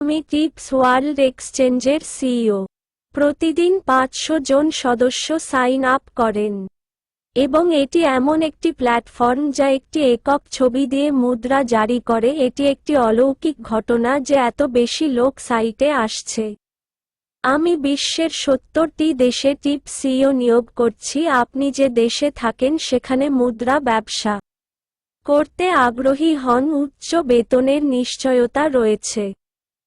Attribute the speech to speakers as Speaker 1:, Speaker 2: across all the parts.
Speaker 1: আমি tips world এক্সচেঞ্জের CEO. প্রতিদিন 500 জন সদস্য সাইন আপ করেন এবং এটি এমন একটি প্ল্যাটফর্ম যা একটি একক ছবি দিয়ে মুদ্রা জারি করে। এটি একটি অলৌকিক ঘটনা যে এত বেশি লোক সাইটে আসছে। আমি বিশ্বের 70টি দেশে টিপস সিইও নিয়োগ করছি। আপনি যে দেশে থাকেন সেখানে মুদ্রা ব্যবসা করতে আগ্রহী হন, উচ্চ বেতনের নিশ্চয়তা রয়েছে।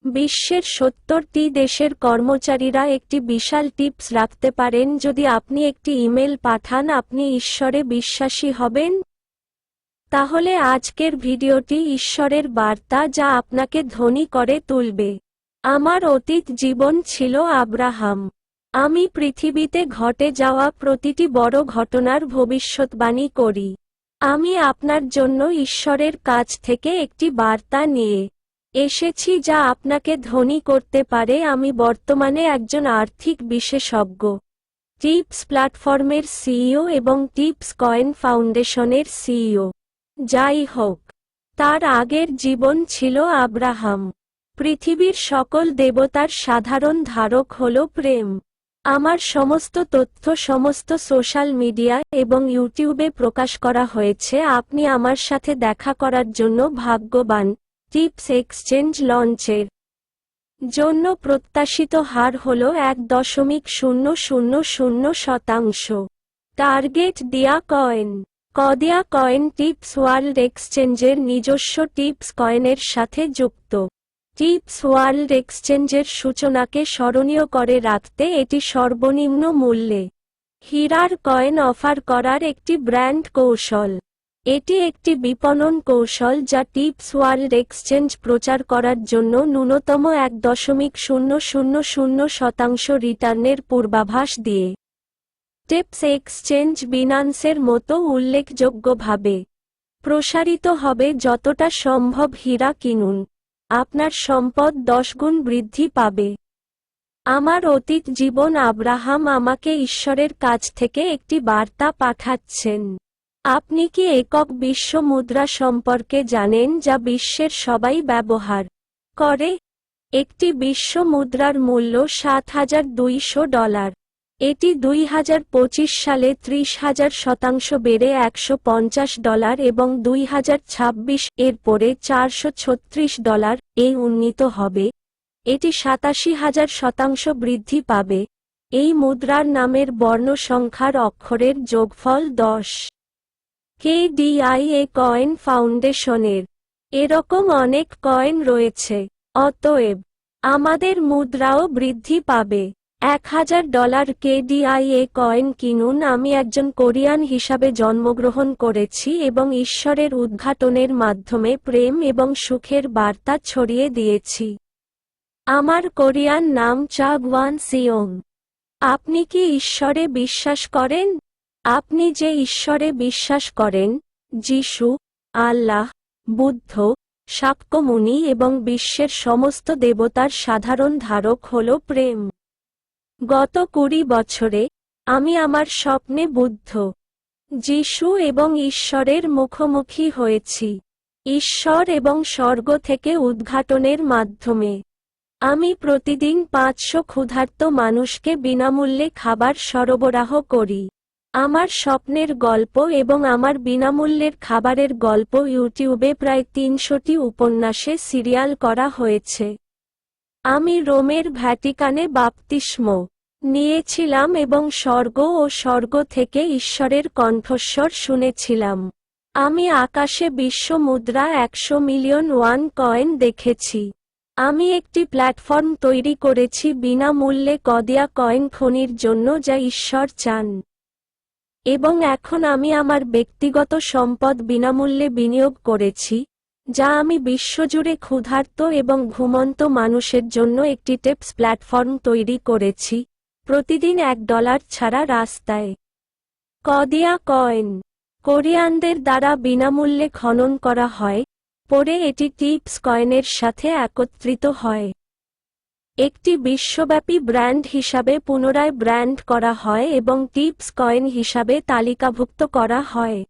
Speaker 1: বিশ্বের 70টি দেশের কর্মচারীরা একটি বিশাল টিপস রাখতে পারেন। যদি আপনি একটি ইমেল পাঠান আপনি ঈশ্বরে বিশ্বাসী হবেন। তাহলে আজকের ভিডিওটি ঈশ্বরের বার্তা যা আপনাকে ধনী করে তুলবে। আমার অতীত জীবন ছিল আব্রাহাম। আমি পৃথিবীতে ঘটে যাওয়া প্রতিটি বড় ঘটনার ভবিষ্যৎবাণী করি। আমি আপনার জন্য ঈশ্বরের কাছ থেকে একটি বার্তা নিয়ে এসেছি যা আপনাকে ধনী করতে পারে। আমি বর্তমানে একজন আর্থিক বিশেষজ্ঞ, টিপস প্ল্যাটফর্মের সিইও এবং টিপস কয়েন ফাউন্ডেশনের সিইও। যাই হোক, তার আগের জীবন ছিল আব্রাহাম। পৃথিবীর সকল দেবতার সাধারণ ধারক হল প্রেম। আমার সমস্ত তথ্য সমস্ত সোশ্যাল মিডিয়া এবং ইউটিউবে প্রকাশ করা হয়েছে। আপনি আমার সাথে দেখা করার জন্য ভাগ্যবান। টিপস এক্সচেঞ্জ লঞ্চের জন্য প্রত্যাশিত হার হল 1.000%। টার্গেট দিয়া কয়েন। কদিয়া কয়েন টিপস ওয়ার্ল্ড এক্সচেঞ্জের নিজস্ব টিপস কয়েনের সাথে যুক্ত। টিপস ওয়ার্ল্ড এক্সচেঞ্জের সূচনাকে স্মরণীয় করে রাখতে এটি সর্বনিম্ন মূল্যে হীরার কয়েন অফার করার একটি ব্র্যান্ড কৌশল। এটি একটি বিপণন কৌশল যা টিপস ওয়ার্ল্ড এক্সচেঞ্জ প্রচার করার জন্য ন্যূনতম 1.000% রিটার্নের পূর্বাভাস দিয়ে। টিপস এক্সচেঞ্জ বিনান্সের মতো উল্লেখযোগ্যভাবে প্রসারিত হবে। যতটা সম্ভব হীরা কিনুন, আপনার সম্পদ 10 গুণ বৃদ্ধি পাবে। আমার অতীত জীবন আব্রাহাম আমাকে ঈশ্বরের কাছ থেকে একটি বার্তা পাঠাচ্ছেন। আপনি কি একক বিশ্ব মুদ্রা সম্পর্কে জানেন যা বিশ্বের সবাই ব্যবহার করে? একটি বিশ্ব মুদ্রার মূল্য $7,200। এটি 2025 সালে 30,000% বেড়ে $150 এবং 2026 এর পরে $436 এ উন্নীত হবে। এটি 87,000% বৃদ্ধি পাবে। এই মুদ্রার নামের বর্ণ সংখ্যার অক্ষরের যোগফল 10। KDIA কয়েন ফাউন্ডেশনের এরকম অনেক কয়েন রয়েছে, অতএব আমাদের মুদ্রাও বৃদ্ধি পাবে। $1,000 KDIA কয়েন কিনুন। আমি একজন কোরিয়ান হিসাবে জন্মগ্রহণ করেছি এবং ঈশ্বরের উদ্ঘাটনের মাধ্যমে প্রেম এবং সুখের বার্তা ছড়িয়ে দিয়েছি। আমার কোরিয়ান নাম চাগওয়ান সিওং। আপনি কি ঈশ্বরে বিশ্বাস করেন? আপনি যে ঈশ্বরে বিশ্বাস করেন, যিশু, আল্লাহ, বুদ্ধ, শাক্যমুনি এবং বিশ্বের সমস্ত দেবতার সাধারণ ধারক হল প্রেম। গত 20 বছরে আমি আমার স্বপ্নে বুদ্ধ, যিশু এবং ঈশ্বরের মুখোমুখি হয়েছি। ঈশ্বর এবং স্বর্গ থেকে উদ্ঘাটনের মাধ্যমে আমি প্রতিদিন 500 ক্ষুধার্ত মানুষকে বিনামূল্যে খাবার সরবরাহ করি। আমার স্বপ্নের গল্প এবং আমার বিনামূল্যের খাবারের গল্প ইউটিউবে প্রায় 300টি উপন্যাসে সিরিয়াল করা হয়েছে। আমি রোমের ভ্যাটিকানে বাপ্তিস্ম নিয়েছিলাম এবং স্বর্গ ও স্বর্গ থেকে ঈশ্বরের কণ্ঠস্বর শুনেছিলাম। আমি আকাশে বিশ্ব মুদ্রা 100 মিলিয়ন ওয়ান কয়েন দেখেছি। আমি একটি প্ল্যাটফর্ম তৈরি করেছি বিনামূল্যে কদিয়া কয়েন খনির জন্য যা ঈশ্বর চান। এবং এখন আমি আমার ব্যক্তিগত সম্পদ বিনামূল্যে বিনিয়োগ করেছি, যা আমি বিশ্বজুড়ে ক্ষুধার্ত এবং ঘুমন্ত মানুষের জন্য একটি টিপস প্ল্যাটফর্ম তৈরি করেছি, প্রতিদিন $1 ছাড়া রাস্তায়। কদিয়া কয়েন কোরিয়ানদের দ্বারা বিনামূল্যে খনন করা হয়, পরে এটি টিপস কয়েনের সাথে একত্রিত হয়। একটি বিশ্বব্যাপী ব্র্যান্ড হিসাবে পুনরায় ব্র্যান্ড করা হয় এবং টিপস কয়েন হিসাবে তালিকাভুক্ত করা হয়।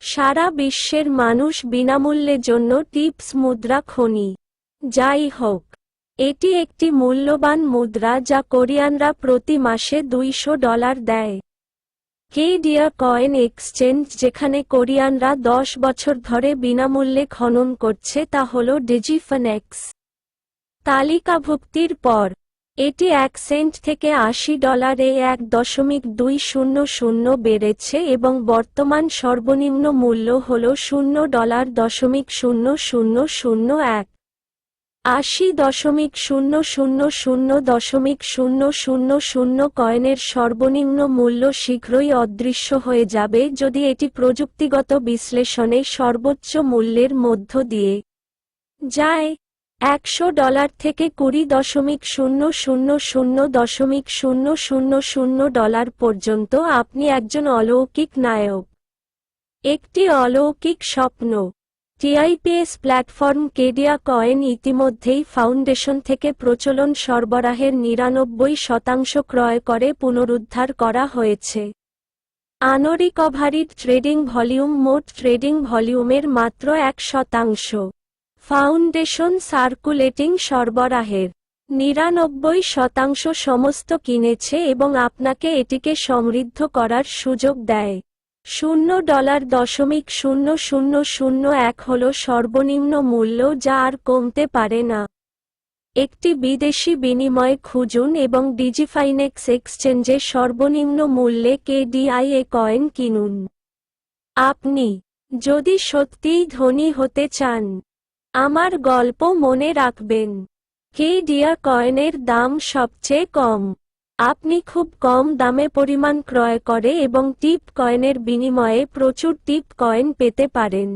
Speaker 1: সারা বিশ্বের মানুষ বিনামূল্যের জন্য টিপস মুদ্রা খনি। যাই হোক, এটি একটি মূল্যবান মুদ্রা যা কোরিয়ানরা প্রতি মাসে $200 দেয়। কেডিয়া কয়েন এক্সচেঞ্জ যেখানে কোরিয়ানরা 10 বছর ধরে বিনামূল্যে খনন করছে তা হল ডিজিফানেক্স। তালিকাভুক্তির পর এটি 1 সেন্ট থেকে $80 এ 1.200 বেড়েছে এবং বর্তমান সর্বনিম্ন মূল্য হল $0.0001। 80.000000 কয়েনের সর্বনিম্ন মূল্য শীঘ্রই অদৃশ্য হয়ে যাবে যদি এটি প্রযুক্তিগত বিশ্লেষণে সর্বোচ্চ মূল্যের মধ্য দিয়ে যায়। $100 থেকে $20.000000 পর্যন্ত আপনি একজন অলৌকিক নায়ক। একটি অলৌকিক স্বপ্ন। টিআইপিএস প্ল্যাটফর্ম কেডিয়া কয়েন ইতিমধ্যেই ফাউন্ডেশন থেকে প্রচলন সরবরাহের 99% ক্রয় করে পুনরুদ্ধার করা হয়েছে। আনরিকভারিড ট্রেডিং ভলিউম মোট ট্রেডিং ভলিউমের মাত্র 1%। ফাউন্ডেশন সার্কুলেটিং সরবরাহের 99% সমস্ত কিনেছে এবং আপনাকে এটিকে সমৃদ্ধ করার সুযোগ দেয়। $0.0001 হল সর্বনিম্ন মূল্য যা আর কমতে পারে না। একটি বিদেশি বিনিময় খুঁজুন এবং ডিজিফাইনেক্স এক্সচেঞ্জে সর্বনিম্ন মূল্যে কেডিআইএ কয়েন কিনুন। আপনি যদি সত্যিই ধনী হতে চান, আমার গল্প মনে রাখবেন। কেডিয়া কয়েনের দাম সবচেয়ে কম। আপনি খুব কম দামে পরিমাণ ক্রয় করে এবং টিপ কয়েনের বিনিময়ে প্রচুর টিপ কয়েন পেতে পারেন।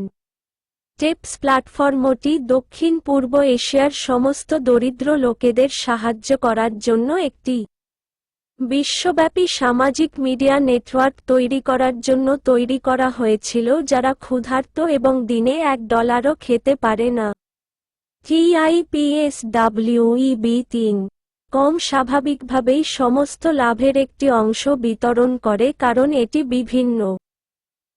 Speaker 1: টিপস প্ল্যাটফর্মটি দক্ষিণ পূর্ব এশিয়ার সমস্ত দরিদ্র লোকেদের সাহায্য করার জন্য একটি বিশ্বব্যাপী সামাজিক মিডিয়া নেটওয়ার্ক তৈরি করার জন্য তৈরি করা হয়েছিল যারা ক্ষুধার্ত এবং দিনে $1ও খেতে পারে না। TIPSWEB3 কম স্বাভাবিকভাবেই সমস্ত লাভের একটি অংশ বিতরণ করে কারণ এটি বিভিন্ন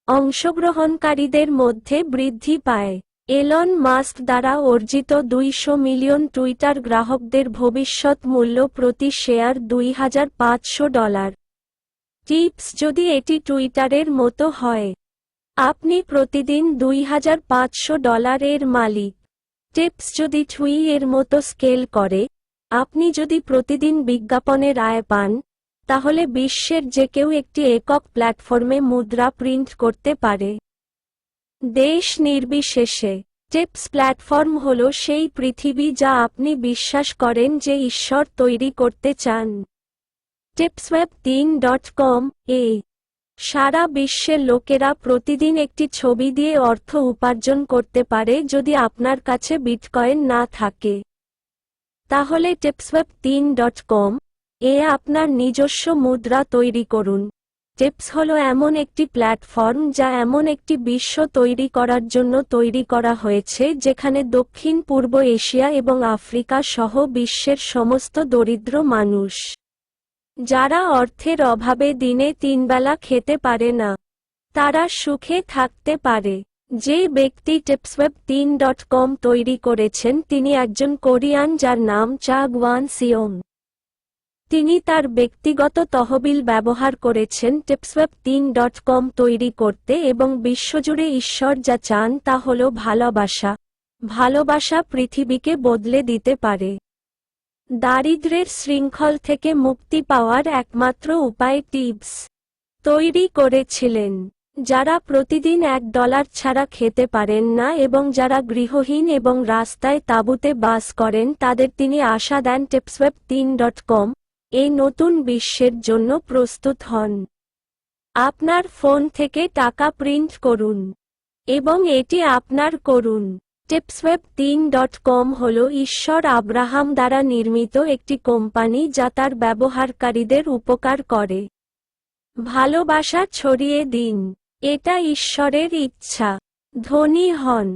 Speaker 1: অংশগ্রহণকারীদের মধ্যে বৃদ্ধি পায়। এলন মাস্ক দ্বারা অর্জিত 200 মিলিয়ন টুইটার গ্রাহকদের ভবিষ্যৎ মূল্য প্রতি শেয়ার $2500। টিপস যদি এটি টুইটারের মতো হয়, আপনি প্রতিদিন $2500 এর মালিক। টিপস যদি টুই এর মতো স্কেল করে, আপনি যদি প্রতিদিন বিজ্ঞাপনের আয় পান, তাহলে বিশ্বের যে কেউ একটি একক প্ল্যাটফর্মে মুদ্রা প্রিন্ট করতে পারে। দেশ নির্বিশেষে টিপস প্ল্যাটফর্ম হল সেই পৃথিবী যা আপনি বিশ্বাস করেন যে ঈশ্বর তৈরি করতে চান। tipsweb3.com এ সারা বিশ্বের লোকেরা প্রতিদিন একটি ছবি দিয়ে অর্থ উপার্জন করতে পারে যদি আপনার কাছে বিটকয়েন না থাকে। তাহলে tipsweb3.com এ আপনার নিজস্ব মুদ্রা তৈরি করুন। টিপস হলো এমন একটি প্ল্যাটফর্ম যা এমন একটি বিশ্ব তৈরি করার জন্য তৈরি করা হয়েছে যেখানে দক্ষিণ পূর্ব এশিয়া এবং আফ্রিকা সহ বিশ্বের সমস্ত দরিদ্র মানুষ, যারা অর্থের অভাবে দিনে 3 বেলা খেতে পারে না, তারা সুখে থাকতে পারে। যে ব্যক্তি tipsweb3.com তৈরি করেছেন তিনি একজন কোরিয়ান যার নাম চাগওয়ান সিওং। তিনি তার ব্যক্তিগত তহবিল ব্যবহার করেছেন tipsweb3.com তৈরি করতে এবং বিশ্বজুড়ে ঈশ্বর যা চান তা হল ভালোবাসা। ভালোবাসা পৃথিবীকে বদলে দিতে পারে। দারিদ্র্যের শৃঙ্খল থেকে মুক্তি পাওয়ার একমাত্র উপায় টিপস তৈরি করেছিলেন। যারা প্রতিদিন $1 ছাড়া খেতে পারেন না এবং যারা গৃহহীন এবং রাস্তায় তাঁবুতে বাস করেন তাদের তিনি আশা দেন tipsweb3.com এই নতুন বিশ্বের জন্য প্রস্তুত হন। আপনার ফোন থেকে টাকা প্রিন্ট করুন এবং এটি আপনার করুন। tipsweb3.com হল ঈশ্বর আব্রাহাম দ্বারা নির্মিত একটি কোম্পানি যা তার ব্যবহারকারীদের উপকার করে। ভালোবাসা ছড়িয়ে দিন। এটা ঈশ্বরের ইচ্ছা। ধনী হন।